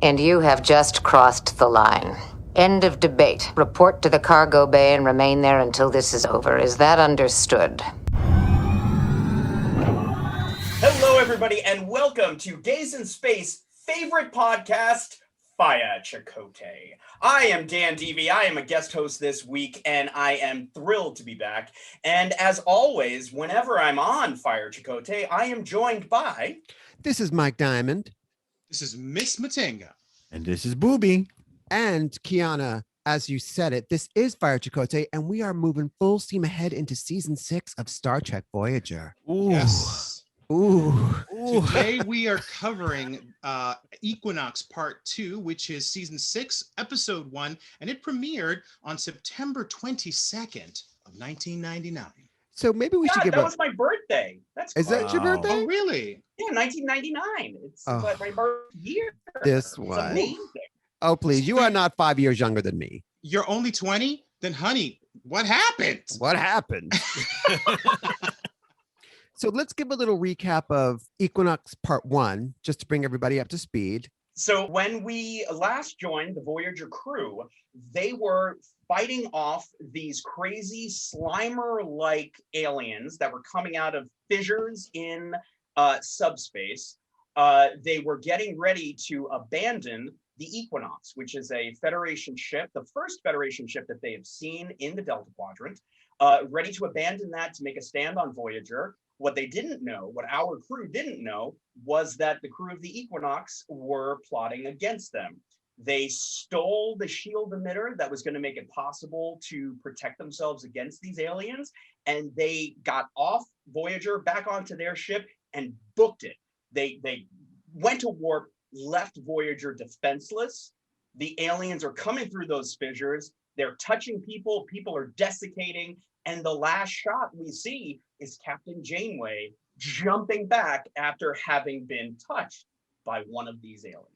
And you have just crossed the line. End of debate. Report to the cargo bay and remain there until this is over. Is that understood? Hello, everybody, and welcome to Gaaays in Space favorite podcast, Fire Chakotay. I am Dan Deevy. I am a guest host this week, and I am thrilled to be back. And as always, whenever I'm on Fire Chakotay, I am joined by... This is Mike Diamond. This is Miss Matinga. And this is Booby. And Kiana, as you said it, this is Fire Chakotay, and we are moving full steam ahead into season 6 of Star Trek Voyager. Ooh. Yes. Ooh. Today we are covering Equinox Part 2, which is season 6, episode 1, and it premiered on September 22nd of 1999. So maybe we should give that was my birthday. That's Is that your birthday? Oh, really? Yeah, 1999. It's my birth year. This one. It's amazing. Oh, please. You are not 5 years younger than me. You're only 20? Then, honey, what happened? What happened? So let's give a little recap of Equinox Part 1, just to bring everybody up to speed. So when we last joined the Voyager crew, they were fighting off these crazy Slimer-like aliens that were coming out of fissures in subspace. They were getting ready to abandon the Equinox, which is a Federation ship, the first Federation ship that they have seen in the Delta Quadrant, ready to abandon that to make a stand on Voyager. What they didn't know, what our crew didn't know, was that the crew of the Equinox were plotting against them. They stole the shield emitter that was going to make it possible to protect themselves against these aliens, and they got off Voyager, back onto their ship, and booked it. They went to warp, left Voyager defenseless. The aliens are coming through those fissures. They're touching people. People are desiccating. And the last shot we see is Captain Janeway jumping back after having been touched by one of these aliens.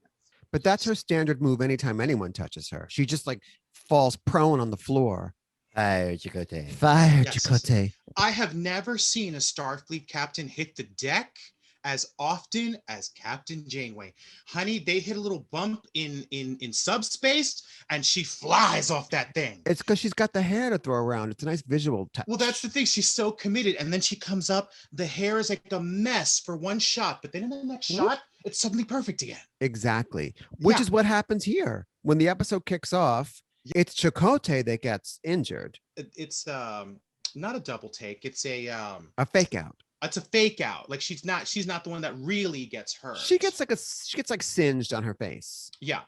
But that's her standard move anytime anyone touches her. She just like falls prone on the floor. Fire Chakotay. Fire Yes. Chakotay. I have never seen a Starfleet captain hit the deck as often as Captain Janeway. Honey, they hit a little bump in subspace and she flies off that thing. It's because she's got the hair to throw around. It's a nice visual touch. Well, that's the thing. She's so committed. And then she comes up, the hair is like a mess for one shot, but then in the next shot, it's suddenly perfect again. Exactly. Which is what happens here. When the episode kicks off, it's Chakotay that gets injured. It's not a double take. It's a fake out. It's a fake out. Like she's not the one that really gets hurt. She gets like singed on her face. Yeah.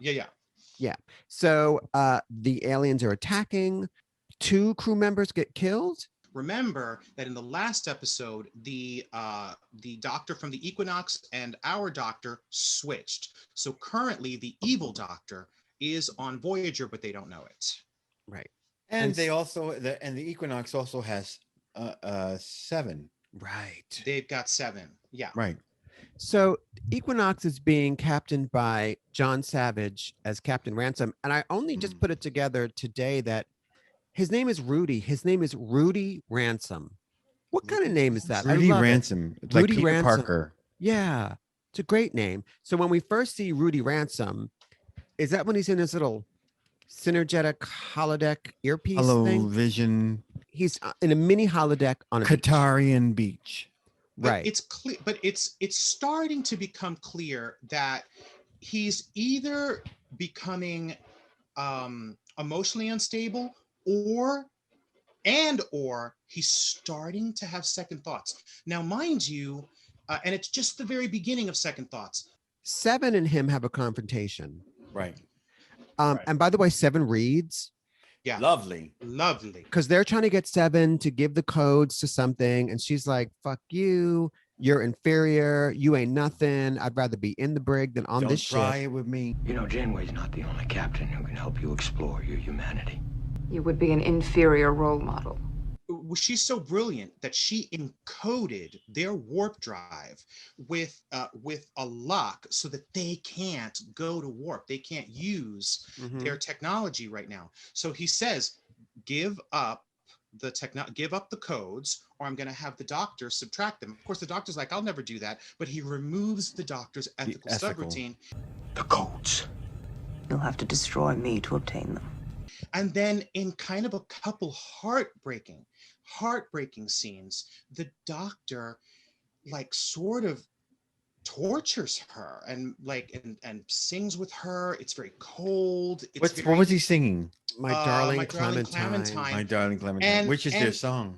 So the aliens are attacking. 2 crew members get killed. Remember that in the last episode, the doctor from the Equinox and our doctor switched. So currently the evil doctor is on Voyager, but they don't know it. Right. And they also the Equinox also has 7. Right. They've got 7. Yeah. Right. So Equinox is being captained by John Savage as Captain Ransom. And I only just put it together today that his name is Rudy. His name is Rudy Ransom. What kind of name is that? Rudy Ransom. It's like Peter Ransom. Parker. Yeah. It's a great name. So when we first see Rudy Ransom, is that when he's in his little synergetic holodeck earpiece thing? Vision. He's in a mini holodeck on a Qatarian beach. But right. it's clear, but it's starting to become clear that he's either becoming emotionally unstable or he's starting to have second thoughts. Now, mind you, and it's just the very beginning of second thoughts. 7 and him have a confrontation. Right. And by the way, 7 reads. Yeah. Lovely. Because they're trying to get 7 to give the codes to something. And she's like, fuck you. You're inferior. You ain't nothing. I'd rather be in the brig than on this ship. Don't try it with me. You know, Janeway's not the only captain who can help you explore your humanity. You would be an inferior role model. She's so brilliant that she encoded their warp drive with a lock so that they can't go to warp. They can't use their technology right now. So he says, give up the codes, or I'm going to have the doctor subtract them. Of course, the doctor's like, I'll never do that. But he removes the doctor's ethical subroutine. The codes. you'll have to destroy me to obtain them. And then in kind of a couple heartbreaking scenes, the doctor like sort of tortures her and sings with her. It's very cold. What was he singing? My darling Clementine. My darling Clementine. Which is their song?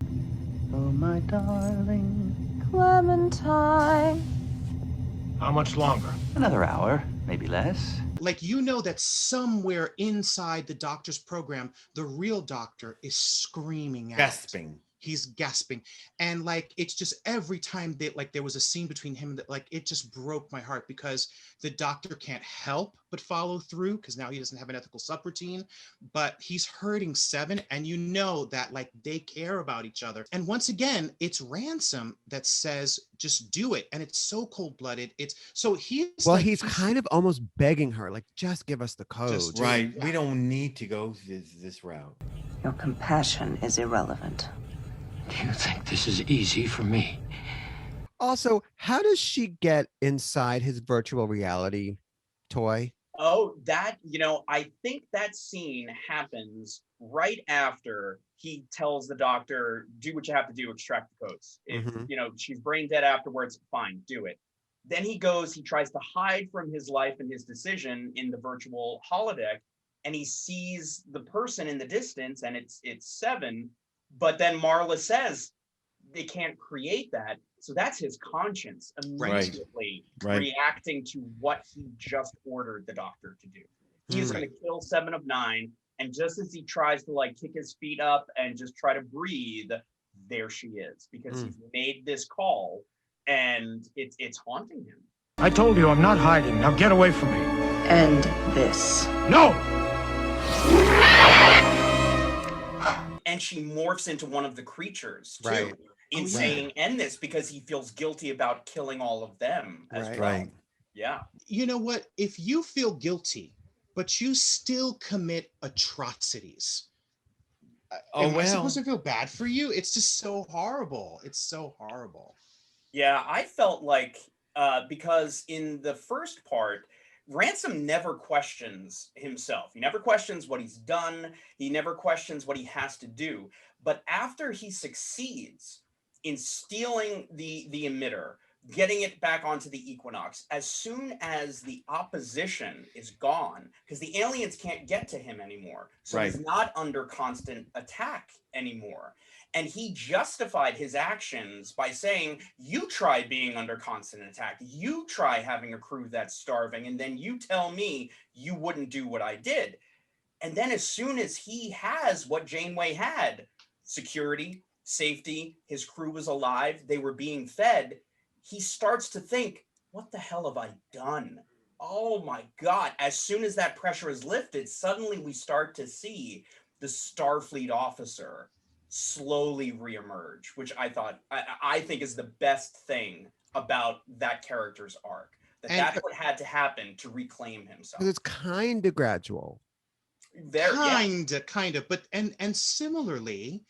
Oh, my darling Clementine. How much longer? Another hour, maybe less. Like, you know that somewhere inside the doctor's program, the real doctor is screaming out. Gasping. He's gasping. And like, it's just every time there was a scene between him that like, it just broke my heart because the doctor can't help but follow through because now he doesn't have an ethical subroutine, but he's hurting Seven. And you know that like they care about each other. And once again, it's Ransom that says, just do it. And it's so cold-blooded. He's kind of almost begging her, like, just give us the code. Right. We don't need to go this route. Your compassion is irrelevant. You think this is easy for me? Also, how does she get inside his virtual reality toy? Oh, I think that scene happens right after he tells the doctor, do what you have to do, extract the codes. If, she's brain dead afterwards, fine, do it. Then he tries to hide from his life and his decision in the virtual holodeck, and he sees the person in the distance, and it's Seven. But then Marla says they can't create that. So that's his conscience immediately reacting to what he just ordered the doctor to do. He's going to kill 7 of 9. And just as he tries to like kick his feet up and just try to breathe, there she is, because he's made this call and it's haunting him. I told you I'm not hiding. Now get away from me. End this. No! And she morphs into one of the creatures too, in saying end this, because he feels guilty about killing all of them as well. Right. Yeah. You know what? If you feel guilty, but you still commit atrocities, am I supposed to feel bad for you? It's just so horrible. It's so horrible. Yeah, I felt like because in the first part, Ransom never questions himself. He never questions what he's done. He never questions what he has to do. But after he succeeds in stealing the emitter, getting it back onto the Equinox, as soon as the opposition is gone, because the aliens can't get to him anymore, so he's not under constant attack anymore. And he justified his actions by saying, you try being under constant attack, you try having a crew that's starving, and then you tell me you wouldn't do what I did. And then as soon as he has what Janeway had, security, safety, his crew was alive, they were being fed, he starts to think, what the hell have I done? Oh my God. As soon as that pressure is lifted, suddenly we start to see the Starfleet officer slowly reemerge, which I think is the best thing about that character's arc. That's what had to happen to reclaim himself. It's kind of gradual. Kind of, but and similarly,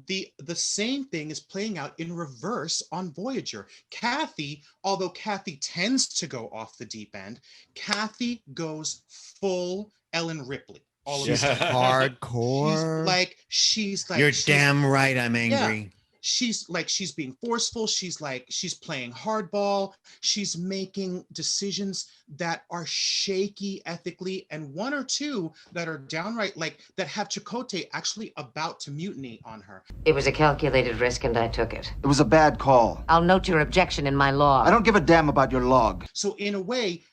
the same thing is playing out in reverse on Voyager. Kathy, although Kathy tends to go off the deep end, Kathy goes full Ellen Ripley. She's hardcore. She's like, you're damn right, I'm angry. Yeah. She's being forceful. She's playing hardball. She's making decisions that are shaky ethically, and one or two that are downright that have Chakotay actually about to mutiny on her. It was a calculated risk and I took it. It was a bad call. I'll note your objection in my log. I don't give a damn about your log. So in a way,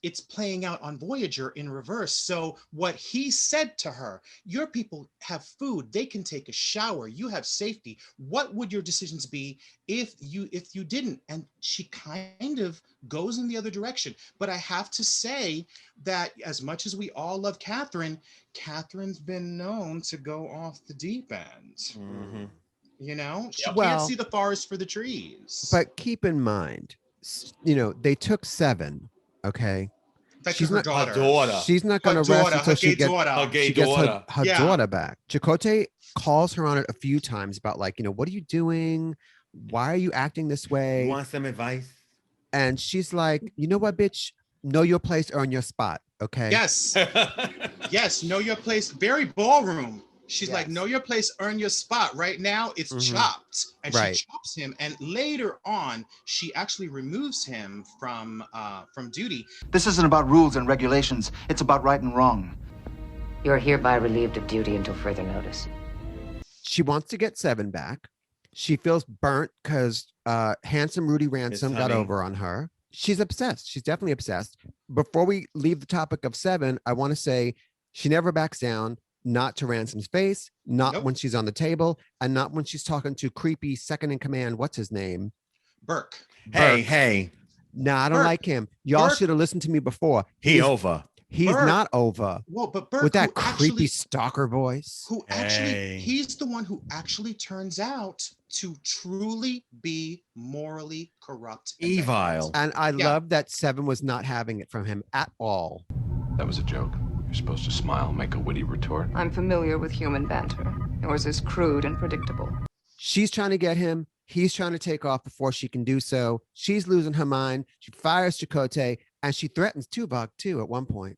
it's playing out on Voyager in reverse. So what he said to her, your people have food, they can take a shower, you have safety. What would your decisions be if you didn't? And she kind of goes in the other direction. But I have to say that as much as we all love Catherine's been known to go off the deep end. Mm-hmm. You know, she can't see the forest for the trees. But keep in mind, they took 7. Okay. She's not her daughter. She's not going to rest until she gets her daughter back. Chakotay calls her on it a few times about what are you doing? Why are you acting this way? You want some advice? And she's like, you know what, bitch? Know your place, earn your spot. Okay. Yes. Yes. Know your place. Very ballroom. She's like, Yes. know your place, earn your spot. Right now, it's chopped. And Right. she chops him. And later on, she actually removes him from duty. This isn't about rules and regulations. It's about right and wrong. You're hereby relieved of duty until further notice. She wants to get Seven back. She feels burnt because handsome Rudy Ransom got over on her. She's obsessed. She's definitely obsessed. Before we leave the topic of Seven, I want to say she never backs down, not to Ransom's face, not when she's on the table, and not when she's talking to creepy second in command. What's his name? Burke. Hey. Nah, I don't like him. Y'all should have listened to me before. He's over. He's not over. Well, but Burke, with that creepy stalker voice. Who actually, he's the one who actually turns out to truly be morally corrupt. Evil. And I love that Seven was not having it from him at all. That was a joke. You're supposed to smile, make a witty retort. I'm familiar with human banter. Yours is crude and predictable. She's trying to get him. He's trying to take off before she can do so. She's losing her mind. She fires Chakotay, and she threatens Tuvok too at one point.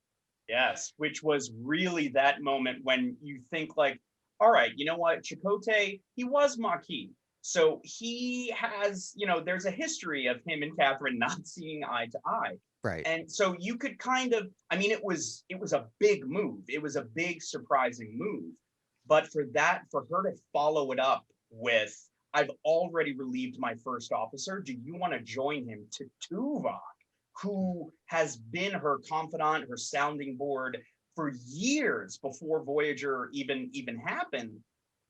Yes, which was really that moment when you think like, all right, you know what? Chakotay, he was Maquis. So he has, there's a history of him and Catherine not seeing eye to eye. Right. And so you could kind of, it was a big move. It was a big surprising move. But for her to follow it up with, I've already relieved my first officer. Do you want to join him to Tuvok, who has been her confidant, her sounding board for years before Voyager even happened?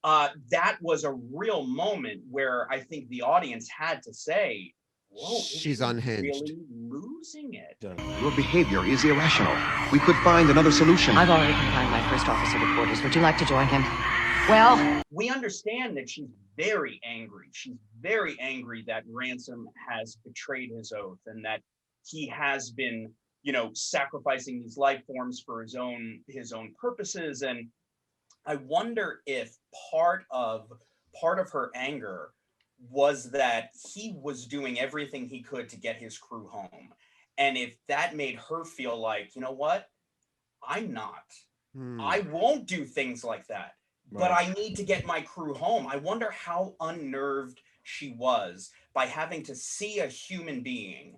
That was a real moment where I think the audience had to say, whoa, she's unhinged. Really losing it. Your behavior is irrational. We could find another solution. I've already confined my first officer to quarters. Would you like to join him? Well, we understand that she's very angry. She's very angry that Ransom has betrayed his oath and that he has been, sacrificing these life forms for his own purposes. And I wonder if part of her anger was that he was doing everything he could to get his crew home. And if that made her feel like, you know what, I'm not. I won't do things like that. Right. But I need to get my crew home. I wonder how unnerved she was by having to see a human being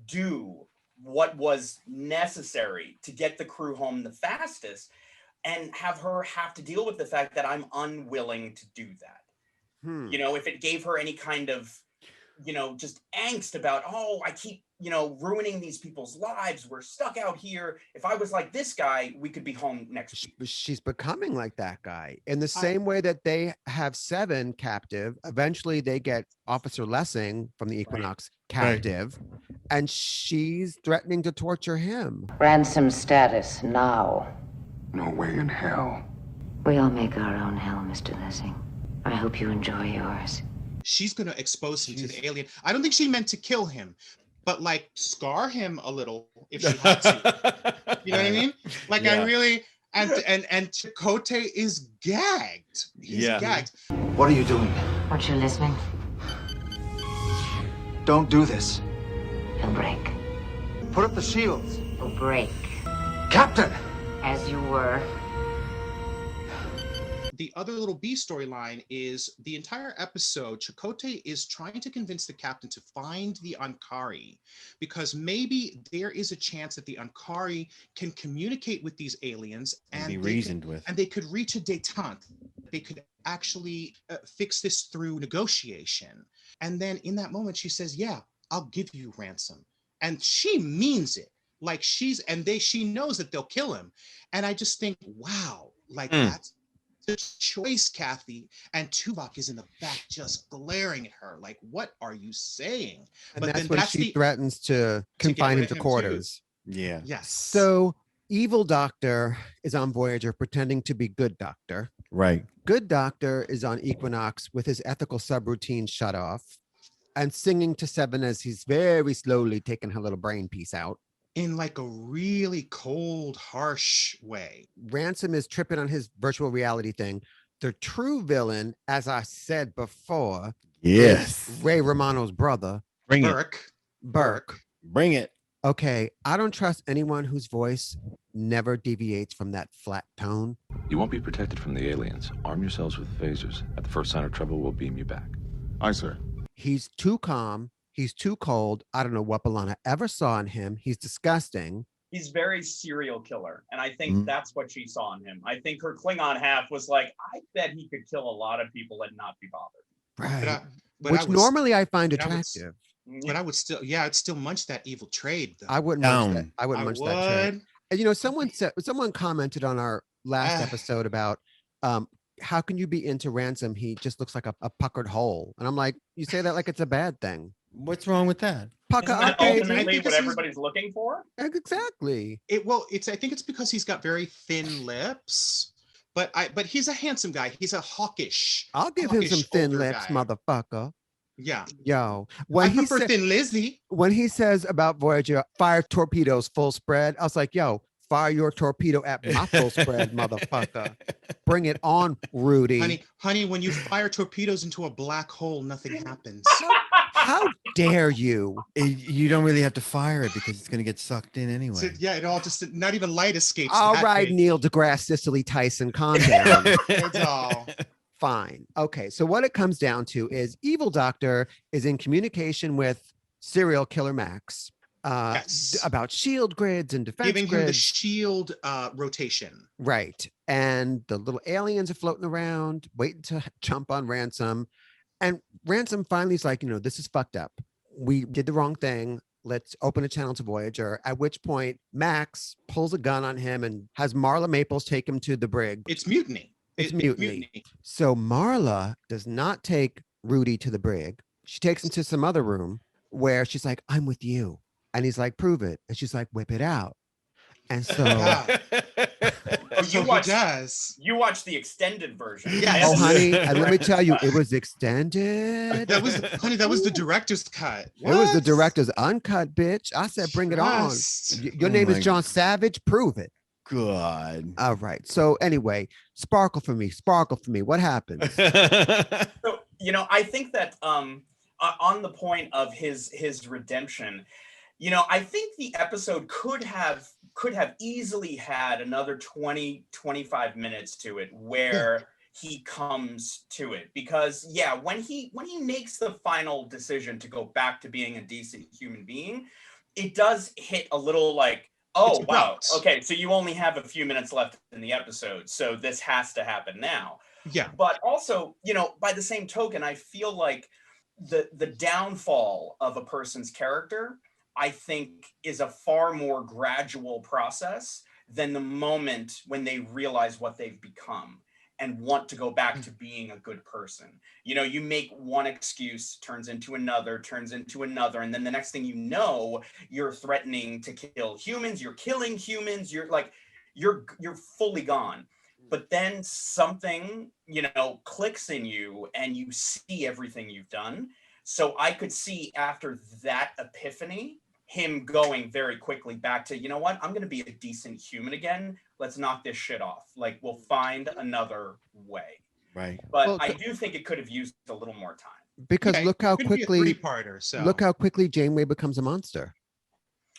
do what was necessary to get the crew home the fastest and have her have to deal with the fact that I'm unwilling to do that. If it gave her any kind of, just angst about, I keep, ruining these people's lives. We're stuck out here. If I was like this guy, we could be home next week. She's becoming like that guy in the same way that they have Seven captive. Eventually they get Officer Lessing from the Equinox captive, and she's threatening to torture him. Ransom status now. No way in hell. We all make our own hell, Mr. Lessing. I hope you enjoy yours. She's going to expose him to the alien. I don't think she meant to kill him, but like scar him a little if she had to. You know what I mean? Like I really, and Chakotay is gagged. He's gagged. What are you doing? Aren't you listening? Don't do this. He'll break. Put up the shields. He'll break. Captain! As you were. The other little B storyline is the entire episode, Chakotay is trying to convince the captain to find the Ankari because maybe there is a chance that the Ankari can communicate with these aliens and be reasoned with. And they could reach a détente. They could actually fix this through negotiation. And then in that moment, she says, yeah, I'll give you ransom. And she means it. Like she knows that they'll kill him. And I just think, wow, like that's the choice, Kathy, and Tuvok is in the back just glaring at her like, what are you saying? And but that's when she threatens to confine him to quarters. Yeah. Yes. So evil doctor is on Voyager pretending to be good doctor. Right. Good doctor is on Equinox with his ethical subroutine shut off and singing to Seven as he's very slowly taking her little brain piece out. In like a really cold, harsh way. Ransom is tripping on his virtual reality thing. The true villain, as I said before, yes, is Ray Romano's brother, Burke. Burke. Bring it. Okay, I don't trust anyone whose voice never deviates from that flat tone. You won't be protected from the aliens. Arm yourselves with phasers. At the first sign of trouble, we'll beam you back. Aye, sir. He's too calm. He's too cold. I don't know what B'Elanna ever saw in him. He's disgusting. He's very serial killer. And I think that's what she saw in him. I think her Klingon half was like, I bet he could kill a lot of people and not be bothered. Right. Which normally I find attractive. But I would still, I'd still munch that evil trade. Though. I wouldn't munch that. I wouldn't munch that trade. And you know, someone commented on our last episode about how can you be into Ransom? He just looks like a puckered hole. And I'm like, you say that like it's a bad thing. What's wrong with that? Isn't that ultimately what everybody's looking for? Exactly. I think it's because he's got very thin lips. But he's a handsome guy. He's a hawkish. I'll give him some thin lips, motherfucker. Yeah. Yo. I prefer Thin Lizzy. When he says about Voyager, fire torpedoes full spread, I was like, yo, fire your torpedo at my full spread, motherfucker. Bring it on, Rudy. Honey, when you fire torpedoes into a black hole, nothing happens. How dare you? You don't really have to fire it because it's going to get sucked in anyway. So, it all just, not even light escapes. All right, Neil deGrasse Cicely Tyson, calm down. That's all. Fine. Okay, so what it comes down to is Evil Doctor is in communication with serial killer Max about shield grids and defense giving grids. him the shield rotation. Right. And the little aliens are floating around, waiting to jump on Ransom. And Ransom finally is like, this is fucked up. We did the wrong thing. Let's open a channel to Voyager. At which point, Max pulls a gun on him and has Marla Maples take him to the brig. It's mutiny. It's mutiny. So Marla does not take Rudy to the brig. She takes him to some other room where she's like, I'm with you. And he's like, prove it. And she's like, whip it out. And so you watched the extended version. Yes. Oh, honey, and let me tell you, it was extended. That was the director's cut. It was the director's uncut, bitch. I said, bring it on. Your name is John Savage. Prove it. God. All right. So anyway, sparkle for me. What happens? So, I think that on the point of his redemption, I think the episode could have easily had another 20-25 minutes to it where he comes to it, because when he makes the final decision to go back to being a decent human being, it does hit a little like, oh wow, okay, so you only have a few minutes left in the episode, so this has to happen now. Yeah. But also, by the same token, I feel like the downfall of a person's character, I think, is a far more gradual process than the moment when they realize what they've become and want to go back to being a good person. You make one excuse, turns into another, and then the next thing you know, you're threatening to kill humans, you're killing humans, you're fully gone. But then something, clicks in you and you see everything you've done. So I could see after that epiphany, him going very quickly back to, what, I'm going to be a decent human again. Let's knock this shit off. Like, we'll find another way. Right. But I do think it could have used a little more time. Because look how quickly, look how quickly Janeway becomes a monster.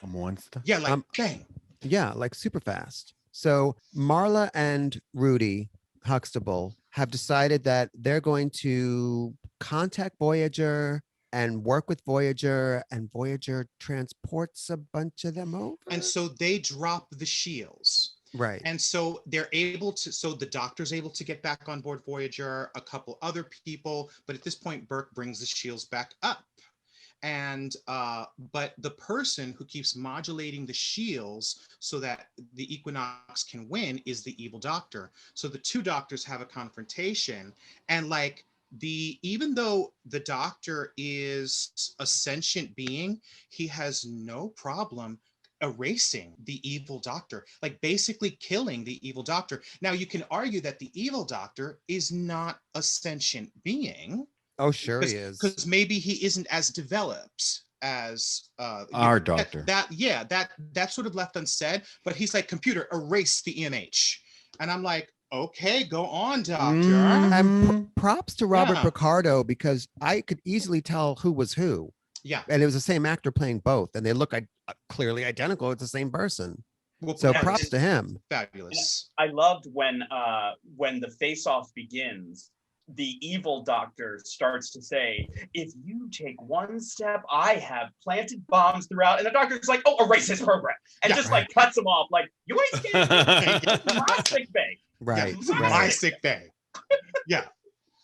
A monster? Yeah, like bang. Yeah, like super fast. So Marla and Rudy Huxtable have decided that they're going to contact Voyager and work with Voyager, and Voyager transports a bunch of them over. And so they drop the shields. Right. And so they're able to, so the doctor's able to get back on board Voyager, a couple other people, but at this point, Burke brings the shields back up. And, but the person who keeps modulating the shields so that the Equinox can win is the evil doctor. So the two doctors have a confrontation, and even though the doctor is a sentient being, he has no problem erasing the evil doctor, like basically killing the evil doctor. Now, you can argue that the evil doctor is not a sentient being. Oh, sure he is. Because maybe he isn't as developed as our doctor. That sort of left unsaid, but he's like, computer, erase the EMH. And I'm like, okay, go on, doctor. And props to Robert Picardo, because I could easily tell who was who. Yeah. And it was the same actor playing both, and they look clearly identical. It's the same person. Well, So yeah, props to him. Fabulous. I loved when the face-off begins, the evil doctor starts to say, if you take one step, I have planted bombs throughout. And the doctor's like, oh, erase his program. And just like cuts him off. Like, you ain't scared. My sick bay. Right. Yeah, my sick bay. Yeah.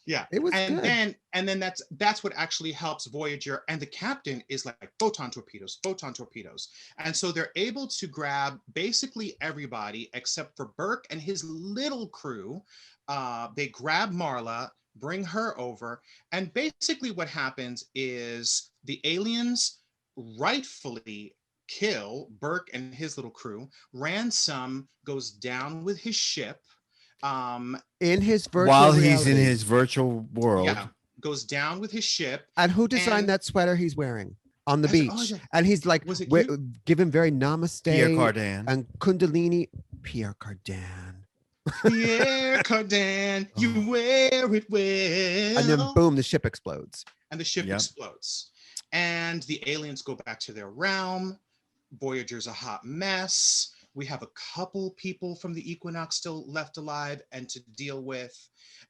Yeah. It was good. And then that's what actually helps Voyager. And the captain is like photon torpedoes. And so they're able to grab basically everybody except for Burke and his little crew. They grab Marla, bring her over. And basically what happens is the aliens rightfully kill Burke and his little crew. Ransom goes down with his ship. In his virtual while reality. he's in his virtual world. Yeah, goes down with his ship. And who designed that sweater he's wearing on the beach? And he's like, giving very namaste. Pierre Cardin. And Kundalini. Pierre Cardin. Pierre Cardin, you wear it well. And then boom, the ship explodes. And the ship explodes. And the aliens go back to their realm. Voyager's a hot mess. We have a couple people from the Equinox still left alive and to deal with.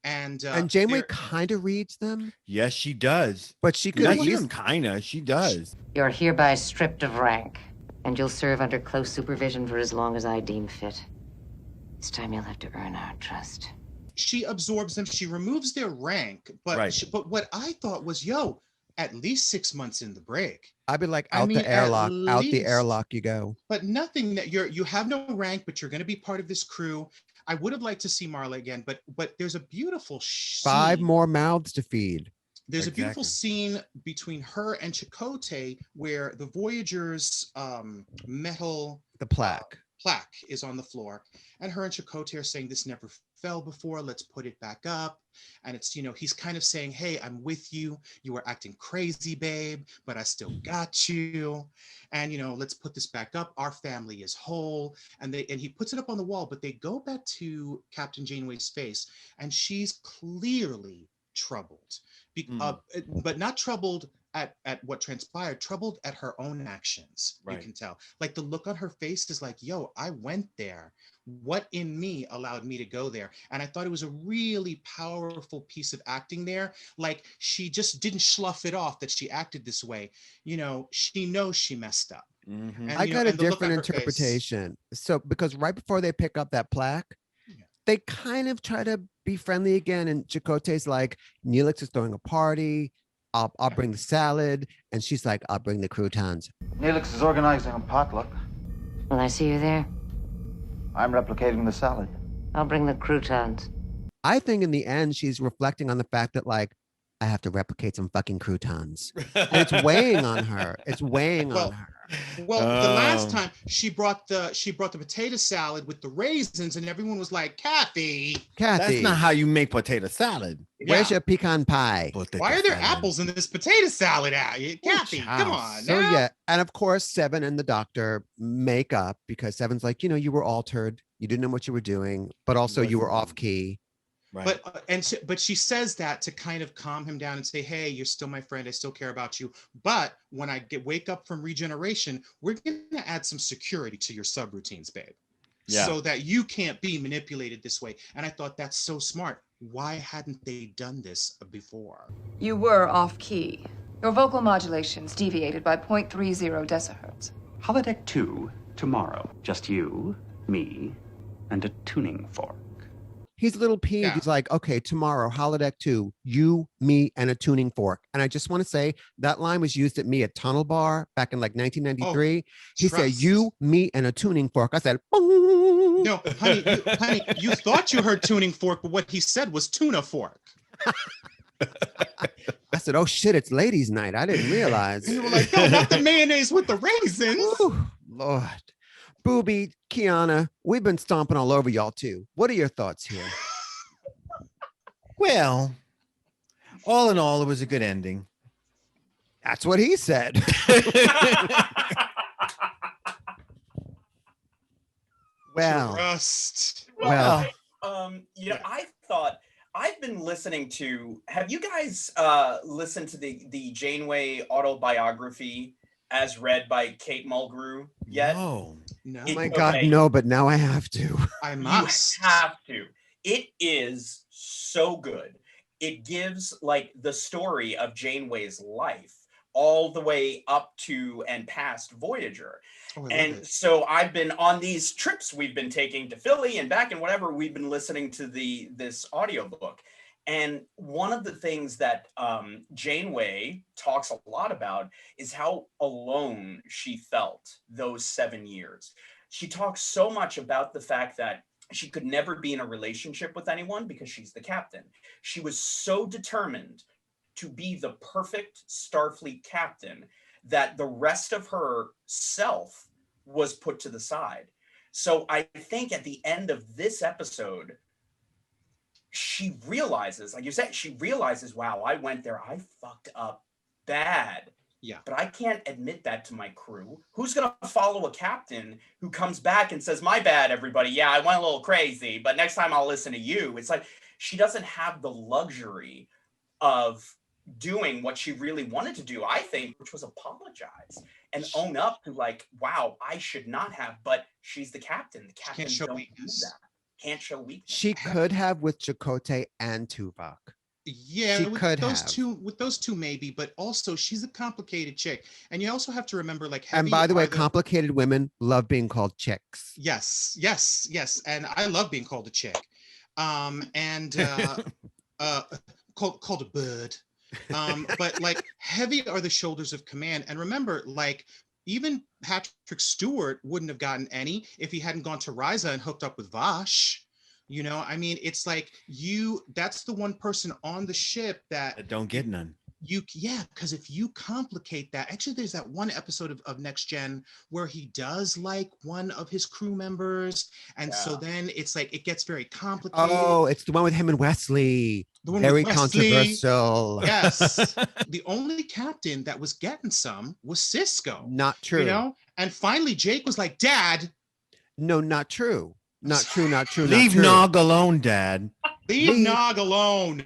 And Janeway kind of reads them. Yes, she does. But she could not even kind of. She does. You're hereby stripped of rank, and you'll serve under close supervision for as long as I deem fit. This time you'll have to earn our trust. She absorbs them. She removes their rank. But but what I thought was, at least 6 months in the break. I'd be like, out the airlock you go. But nothing that you have no rank, but you're going to be part of this crew. I would have liked to see Marla again, but there's a beautiful scene. 5 more mouths to feed. There's a beautiful scene between her and Chakotay where the Voyager's metal plaque is on the floor, and her and Chakotay are saying, this never fell before, let's put it back up. And it's, he's kind of saying, hey, I'm with you. You were acting crazy, babe, but I still got you. And, let's put this back up. Our family is whole. And he puts it up on the wall, but they go back to Captain Janeway's face, and she's clearly troubled, but not troubled at what transpired, troubled at her own actions. Right. You can tell, like, the look on her face is like, yo, I went there. What in me allowed me to go there? And I thought it was a really powerful piece of acting there. Like, she just didn't slough it off that she acted this way. She knows she messed up. Mm-hmm. And, I got a different interpretation. So, because right before they pick up that plaque, they kind of try to be friendly again. And Chakotay's like, Neelix is throwing a party. I'll bring the salad. And she's like, I'll bring the croutons. Neelix is organizing a potluck. Will I see you there? I'm replicating the salad. I'll bring the croutons. I think in the end, she's reflecting on the fact that, like, I have to replicate some fucking croutons. And it's weighing on her. It's weighing on her. Well, the last time she brought the potato salad with the raisins, and everyone was like, Kathy, that's not how you make potato salad. Where's your pecan pie? Why are there apples in this potato salad? Kathy, come on. So and of course, Seven and the doctor make up, because Seven's like, you were altered, you didn't know what you were doing, but also you were off key. Right. But she says that to kind of calm him down and say, hey, you're still my friend. I still care about you. But when I wake up from regeneration, we're going to add some security to your subroutines, babe. Yeah. So that you can't be manipulated this way. And I thought, that's so smart. Why hadn't they done this before? You were off key. Your vocal modulations deviated by 0.30 decihertz. Holodeck 2 tomorrow. Just you, me, and a tuning fork. He's a little peeved. Yeah. He's like, okay, tomorrow, holodeck 2, you, me, and a tuning fork. And I just want to say that line was used at me at Tunnel Bar back in like 1993. He said, you, me, and a tuning fork. I said, boom. No, honey, you thought you heard tuning fork, but what he said was tuna fork. I said, oh shit, it's ladies' night. I didn't realize. And you were like, no, not the mayonnaise with the raisins. Ooh, Lord. Booby, Kiana, we've been stomping all over y'all too. What are your thoughts here? Well, all in all, it was a good ending. That's what he said. Well, I thought I've been listening to. Have you guys listened to the Janeway autobiography as read by Kate Mulgrew yet? No. Oh my God, no! But now I have to. I must. You have to. It is so good. It gives like the story of Janeway's life all the way up to and past Voyager. And so I've been on these trips we've been taking to Philly and back and whatever, we've been listening to this audiobook. And one of the things that Janeway talks a lot about is how alone she felt those 7 years. She talks so much about the fact that she could never be in a relationship with anyone because she's the captain. She was so determined to be the perfect Starfleet captain that the rest of her self was put to the side. So I think at the end of this episode, she realizes, like you said, she realizes, wow, I went there, I fucked up bad. Yeah. But I can't admit that to my crew. Who's going to follow a captain who comes back and says, my bad, everybody. Yeah, I went a little crazy, but next time I'll listen to you. It's like she doesn't have the luxury of doing what she really wanted to do, I think, which was apologize and own up to like, wow, I should not have, but she's the captain. The captain don't do that. Can't show weakness. She could have with Chakotay and Tuvok. Yeah, she with could those have. with those two maybe, but also she's a complicated chick, and you also have to remember like. And by the way, complicated women love being called chicks. Yes, and I love being called a chick, and called a bird, but like heavy are the shoulders of command, and remember, like even Patrick Stewart wouldn't have gotten any if he hadn't gone to Risa and hooked up with Vash. You know, I mean, it's like that's the one person on the ship that don't get none. Because if you complicate that, actually, there's that one episode of Next Gen where he does like one of his crew members. And so then it's like, it gets very complicated. Oh, it's the one with him and Wesley. The one very with Wesley. Controversial. Yes. The only captain that was getting some was Cisco. Not true. You know? And finally, Jake was like, Dad. No, not true. Not true, not true. Leave not true. Nog alone, Dad. Leave Nog alone.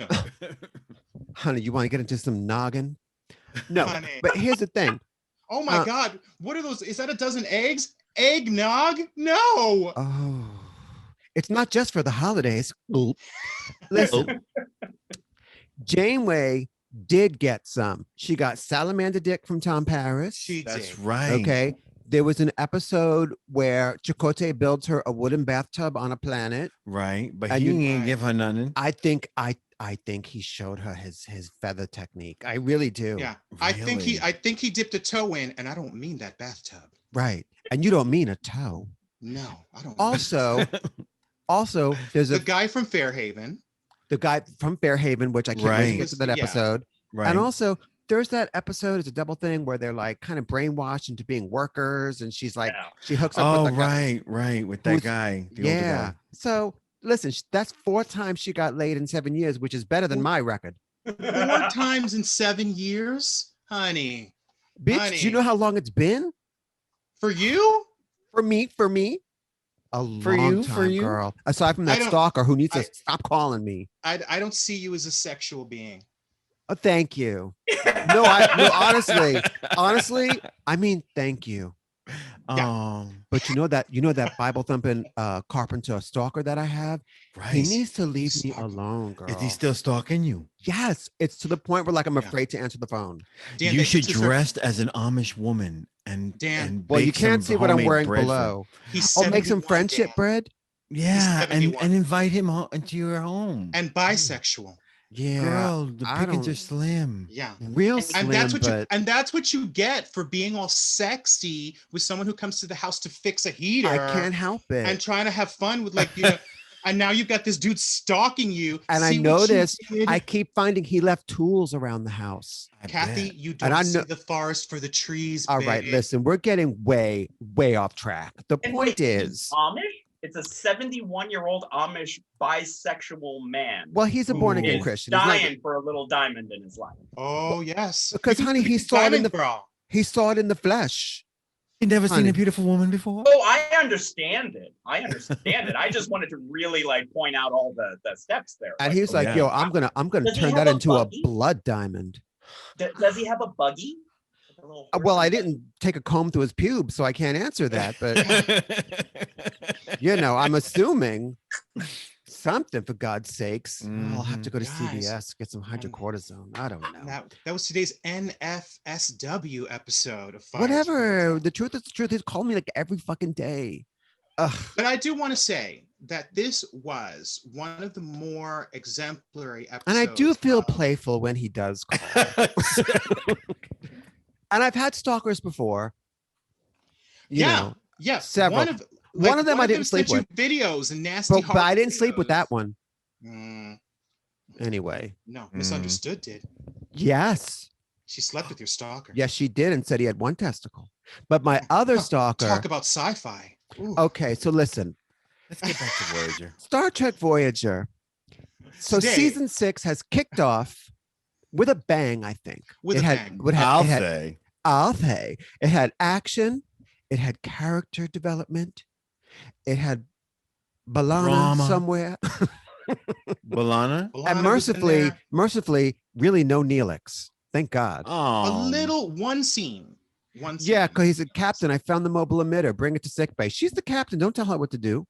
Honey, you want to get into some noggin? No, Honey. But here's the thing. Oh my God. What are those? Is that a dozen eggs? Eggnog? No. Oh, it's not just for the holidays. Listen, Janeway did get some. She got salamander dick from Tom Paris. That's right. Okay. There was an episode where Chakotay builds her a wooden bathtub on a planet. Right, but And he you- ain't give her nothing. I think he showed her his feather technique. I really do. Yeah. Really? I think he dipped a toe in, and I don't mean that bathtub. Right. And you don't mean a toe. No, I don't. Also, there's the guy from Fairhaven. The guy from Fairhaven, which I can't wait to get to that episode. Right. And also, there's that episode, it's a double thing where they're like kind of brainwashed into being workers, and she's like, she hooks up with the guy. right, with that guy. The older guy. So listen, that's 4 times she got laid in 7 years, which is better than my record. 4 times in 7 years, honey. Bitch, honey. do you know how long it's been? For you? For me? A long time, girl. Aside from that stalker who needs to stop calling me. I don't see you as a sexual being. Oh, thank you. No, honestly, I mean, thank you. But you know that Bible thumping carpenter stalker that I have. Right. He needs to leave me alone, girl. Is he still stalking you? Yes, it's to the point where like I'm afraid to answer the phone. Dan, you should dress as an Amish woman and well, you bake can't some see what I'm homemade wearing bread for below. him. Make some friendship bread. Yeah, and invite him into your home. And bisexual. Yeah, girl, the pickings are slim. Yeah, real slim. And that's what you get for being all sexy with someone who comes to the house to fix a heater. I can't help it. And trying to have fun with and now you've got this dude stalking you. And I noticed I keep finding he left tools around the house. Kathy, you don't see the forest for the trees. All right, listen, we're getting way off track. The point is, Amish? It's a 71-year-old Amish bisexual man. Well, he's a born again Christian. He's dying for a little diamond in his life. Oh yes, because honey, he saw it in the flesh. You never seen Honey. a beautiful woman before? Oh, I understand it. I just wanted to really like point out all the steps there. And Like, he's like, yeah. yo, I'm gonna Does he turn have that a into a buggy? blood diamond. Does he have a buggy? Like a little Well, horse I and buggy? didn't take a comb through his pubes, so I can't answer that. But I'm assuming something, for God's sakes. I'll have to go to Guys, CVS, get some hydrocortisone. I don't know. That was today's NFSW episode of Fire. Whatever. The truth is the truth. He's called me like every fucking day. Ugh. But I do want to say that this was one of the more exemplary episodes. And I do feel playful when he does call. And I've had stalkers before. You know, several. One of them I didn't sleep with. Videos and nasty. But I didn't sleep with that one. Anyway. No, misunderstood did. Yes. She slept with your stalker. Yes, she did, and said he had one testicle. But my other stalker. Talk about sci-fi. Ooh. Okay, so listen. Let's get back to Voyager. Star Trek Voyager. So Today- season 6 has kicked off with a bang, I think. With a bang. I'll say. It had action. It had character development. It had B'Elanna Drama. somewhere. B'Elanna? And mercifully, really no Neelix. Thank God. Oh. One scene. Yeah, because he's a captain. I found the mobile emitter. Bring it to sickbay. She's the captain. Don't tell her what to do.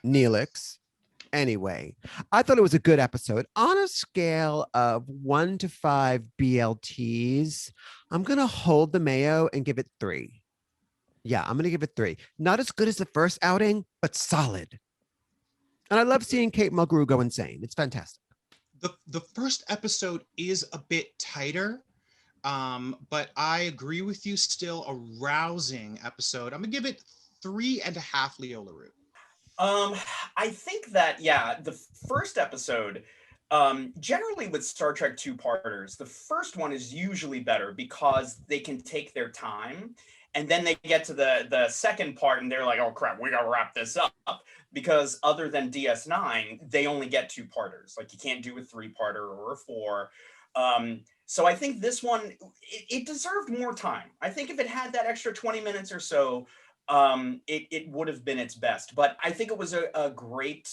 Neelix. Anyway, I thought it was a good episode. On a scale of 1 to 5 BLTs, I'm going to hold the mayo and give it 3. Yeah, I'm going to give it 3. Not as good as the first outing, but solid. And I love seeing Kate Mulgrew go insane. It's fantastic. The first episode is a bit tighter, but I agree with you. Still a rousing episode. I'm gonna give it 3.5 Leo LaRue. I think that the first episode, generally with Star Trek two-parters, the first one is usually better because they can take their time, and then they get to the second part and they're like, oh crap, we gotta wrap this up. Because other than DS9, they only get two-parters. Like you can't do a 3-parter or a 4. So I think this one, it deserved more time. I think if it had that extra 20 minutes or so, it would have been its best. But I think it was a great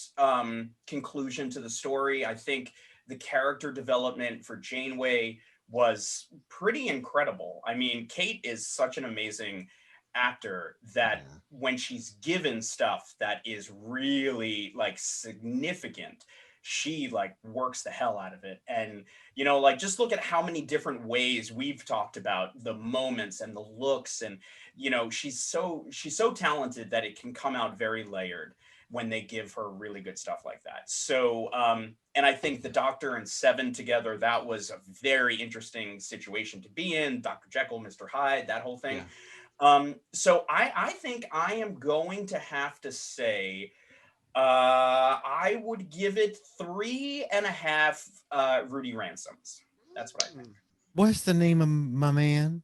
conclusion to the story. I think the character development for Janeway was pretty incredible. I mean, Kate is such an amazing actor that when she's given stuff that is really like significant, she like works the hell out of it. And like just look at how many different ways we've talked about the moments and the looks, and she's so talented that it can come out very layered when they give her really good stuff like that. So and I think the Doctor and Seven together, that was a very interesting situation to be in. Dr. Jekyll, Mr. Hyde, that whole thing. So I think I am going to have to say I would give it 3.5 Rudy Ransoms. That's what I think. What's the name of my man?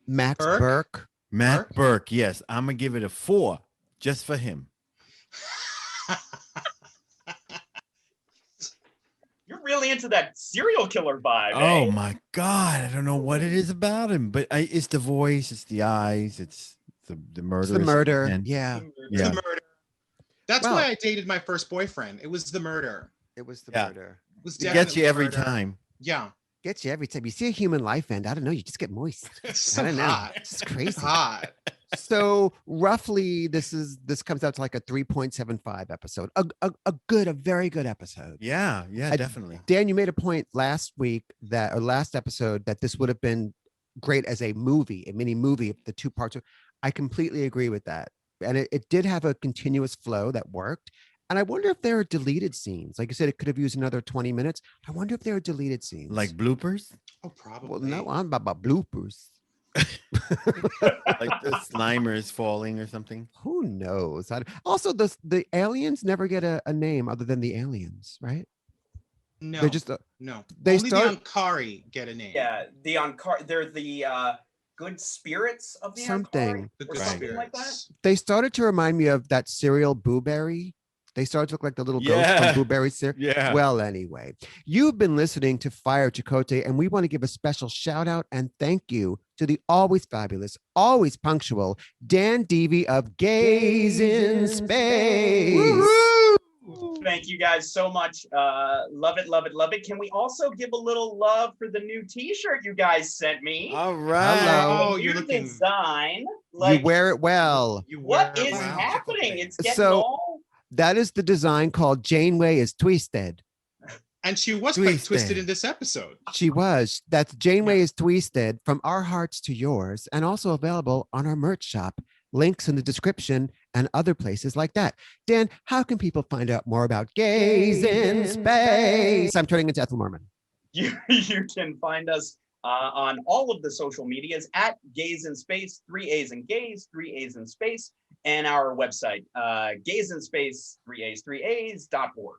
Max Burke. Matt Burke. Yes, I'm gonna give it a 4 just for him. You're really into that serial killer vibe. Oh my God, I don't know what it is about him, but it's the voice, it's the eyes, it's the murder. It's the murder. And, Yeah. It's the murder. That's why I dated my first boyfriend. It was the murder. It was the murder. It gets you every time. Yeah. Gets you every time. You see a human life end, I don't know, you just get moist. It's so I don't know. hot. It's crazy. Hot. So roughly this comes out to like a 3.75 episode. A very good episode. Yeah, definitely. Dan, you made a point last episode that this would have been great as a mini movie, the 2 parts. I completely agree with that. And it did have a continuous flow that worked. And I wonder if there are deleted scenes. Like you said, it could have used another 20 minutes. I wonder if there are deleted scenes. Like bloopers? Oh, probably. Well, no, I'm about bloopers. Like the Slimers falling or something. Who knows? Also, the aliens never get a name other than the aliens, right? No. They're just no. They Only the Ankari get a name. Yeah, the Ankari. They're the good spirits of the something. Ankari, or something like that. They started to remind me of that cereal Blueberry. They started to look like the little ghost from Blueberry cereal. Yeah. Well, anyway, you've been listening to Fire Chakotay, and we want to give a special shout out and thank you to the always fabulous, always punctual Dan Deevy of Gaaays in Space. Thank you guys so much. Love it, love it, love it. Can we also give a little love for the new t-shirt you guys sent me? All right. Hello. Oh, you're looking. Design. You wear it well. What is happening? It's getting So- all... That is the design called Janeway is Twisted. And she was quite twisted in this episode. She was. That's Janeway is Twisted, from our hearts to yours, and also available on our merch shop. Links in the description and other places like that. Dan, how can people find out more about Gaaays in Space? I'm turning into Ethel Merman. You can find us on all of the social medias at Gaaays in Space, 3 A's in Gaaays, 3 A's in Space, and our website, Gaaays in Space, 3A's.org.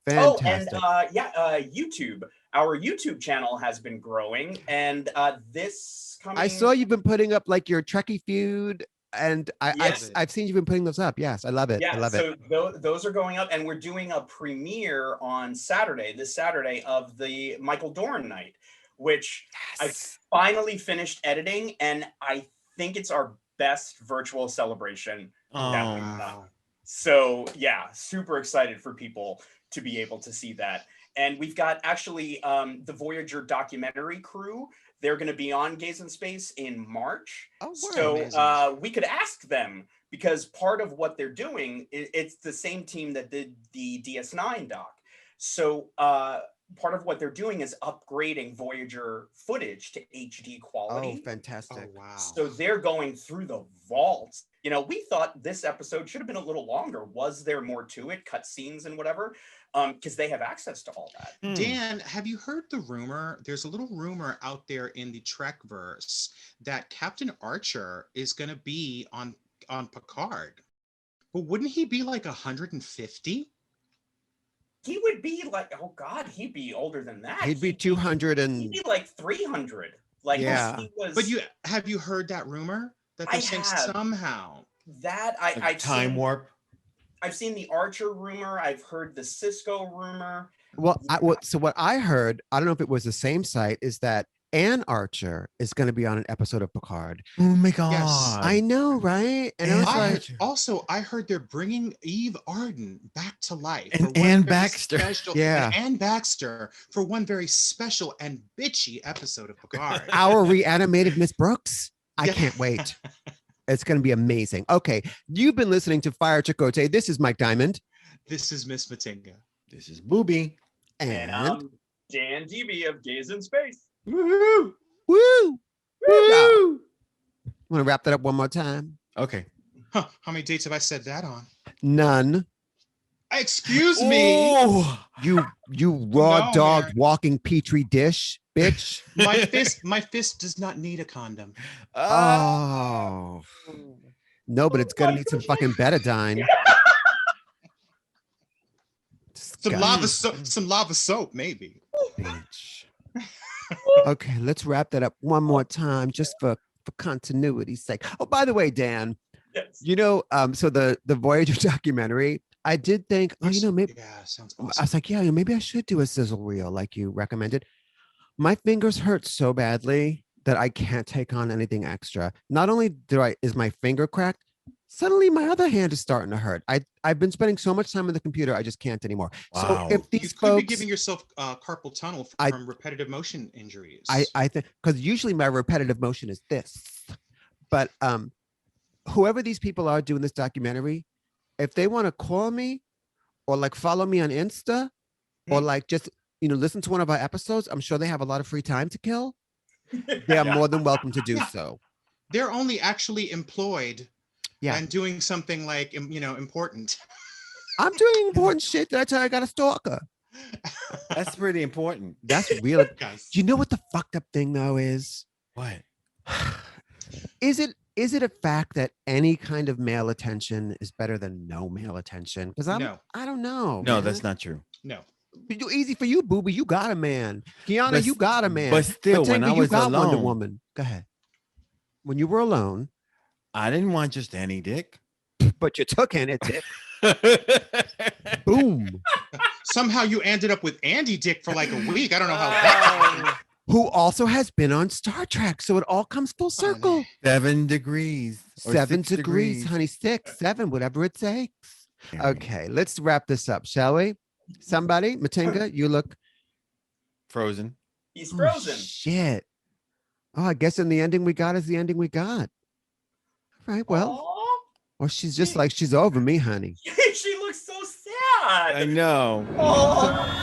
Fantastic. Oh, and YouTube. Our YouTube channel has been growing, and this coming... I saw you've been putting up like your Trekkie feud, and I've seen you've been putting those up. Yes, I love it. Yeah, I love it. So those are going up, and we're doing a premiere on this Saturday of the Michael Dorn night, which I finally finished editing, and I think it's our best virtual celebration that we've done. So yeah, super excited for people to be able to see that. And we've got actually the Voyager documentary crew. They're going to be on Gaaays in Space in March. Oh, so we could ask them, because part of what they're doing, it's the same team that did the DS9 doc. So part of what they're doing is upgrading Voyager footage to HD quality. Oh, fantastic. Oh, wow. So they're going through the vaults. You know, we thought this episode should have been a little longer. Was there more to it, cut scenes and whatever? Because they have access to all that. Dan, have you heard the rumor? There's a little rumor out there in the Trekverse that Captain Archer is going to be on Picard. But wouldn't he be like 150? He would be like, oh God, he'd be older than that. He'd be 200 and... He'd be like 300. Like, yeah. He was... But have you heard that rumor? That they're saying somehow. That I've time warp. I've seen the Archer rumor. I've heard the Cisco rumor. Well, so what I heard, I don't know if it was the same site, is that Ann Archer is going to be on an episode of Picard. Oh my God. Yes, I know, right? And I heard they're bringing Eve Arden back to life. And Ann Baxter. Yeah. And Ann Baxter for one very special and bitchy episode of Picard. Our reanimated Miss Brooks. I can't wait. It's going to be amazing. Okay. You've been listening to Fire Chakotay. This is Mike Diamond. This is Miss Matinga. This is Booby. And I'm Dan Deevy of Gaaays in Space. Woo! Woo! Woo! Want to wrap that up one more time? Okay. Huh, how many dates have I said that on? None. Excuse me. Oh, you raw dog walking petri dish, bitch. My fist does not need a condom. Oh. No, but it's gonna need some fucking betadine. Some lava soap, maybe. Bitch. Okay, let's wrap that up one more time, just for continuity's sake. Oh, by the way, Dan, you know, so the Voyager documentary, I did think, maybe sounds awesome. I was like, maybe I should do a sizzle reel like you recommended. My fingers hurt so badly that I can't take on anything extra. Not only is my finger cracked, suddenly my other hand is starting to hurt. I've been spending so much time on the computer, I just can't anymore. Wow. So if these you could folks, be giving yourself carpal tunnel from repetitive motion injuries. I think, because usually my repetitive motion is this, but whoever these people are doing this documentary, if they want to call me or like follow me on Insta or like just, listen to one of our episodes, I'm sure they have a lot of free time to kill. They are more than welcome to do so. They're only actually employed and doing something like, important. I'm doing important shit. Did I tell you I got a stalker? That's pretty important. That's real. Do you know what the fucked up thing though is? What? Is it a fact that any kind of male attention is better than no male attention? Because I don't know. No, man. that's not true. No. Easy for you, Booby. You got a man. Kiana, you got a man. But still, when I was alone, Wonder Woman. Go ahead. When you were alone, I didn't want just any dick. But you took any dick. Boom. Somehow you ended up with Andy Dick for like a week. I don't know how. who also has been on Star Trek. So it all comes full circle. 7 degrees. Or 7 6 degrees, honey. 6, 7, whatever it takes. Okay, let's wrap this up, shall we? Somebody, Matinga, you look frozen. He's frozen. Shit. Oh, I guess in the ending we got is the ending we got. All right, well. Or she's just like, she's over me, honey. She looks so sad. I know. Oh.